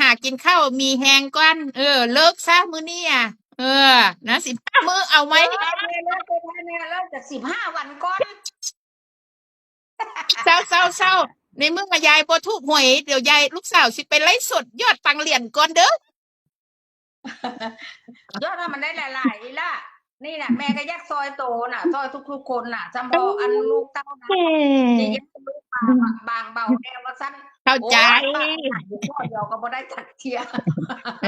หากินข้าวมีแหงก่อนเลิกซะมื้อนี้อ่ะนะ15 มื้อเอาไหมเลิกจาก15 วันก่อนเศร้าในเมื่อยายบ่ถูกหวยเดี๋ยวยายลูกสาวสิไปไลฟ์สดยอดตังเหรียญก่อนเด้อย อดถ้ามันได้หลายๆล่ะนี่น่ะแม่ก็แยกซอยโตน่ะซอยทุกๆคนน่ะจำพออันลูกเต้านะจะแยกลูกบางเบาแนวว่าสั้นเข้าใจป้าขายอยู่พ่อเดียวก็บ่ได้จัดเทียเอ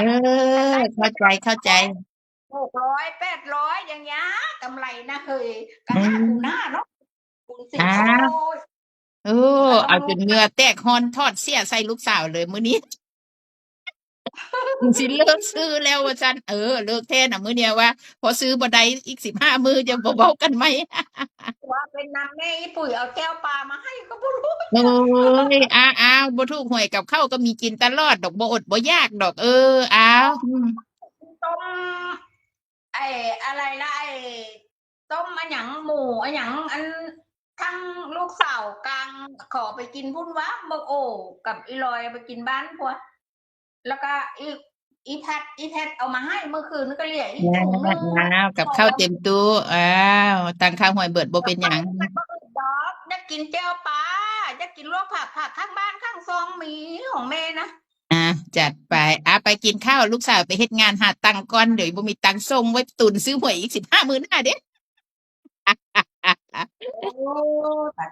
อเข้าใจ600 800อย่างเงี้ยกำไรนะเคยกะอืหาคูหน้ามเนาะคูณ10อ้าโอ้วยเอต้องเอาจลูกนเหงื่อแตกฮอนทอดเสียใส่ลูกสาวเลยมื้อนี้สิเลิกซื้อแล้วว่าซั่นเลิกแท้น่ะมื้อเนี้ยว่าพอซื้อบ่ได้อีก15 มื้อจะบ่เว้ากันไหม ว่าเป็นนางแม่อีปุ๋ยเอาแก้วปลามาให้ก็บ่รู้โอ้จัก ยอ้าวบ่ถูกหวยกับข้าวก็มีกินตลอดดอกบ่อดบ่อยากดอกอ้าวต้มไอ้อะไรล่ะไอ้ต้มอันหยังหมูอันหยังอันทั้งลูกสาวกลางขอไปกินพุ่นวะบอกโอ้กับอีลอยไปกินบ้านพวกแล้วก็อีแพทเอามาให้เมื่อคืนนี่ก็เหลืออีกถุงนึงกับข้าวเต็มตู้อ้าวตังค่าหวยเบิดบ่กับเป็นหยังข้าวมันก็อึดดอกอยากกินแก้วปลาอยากกินลวกผักข้างบ้านข้างซองมีของแม่นะจัดไปไปกินข้าวลูกสาวไปเฮ็ดงานหาตังค์ก่อนเดี๋ยวบ่มีตังค์ส่งไว้ตุนซื้อหวยอีก15 มื้อหน้าเด้โอ้ตาย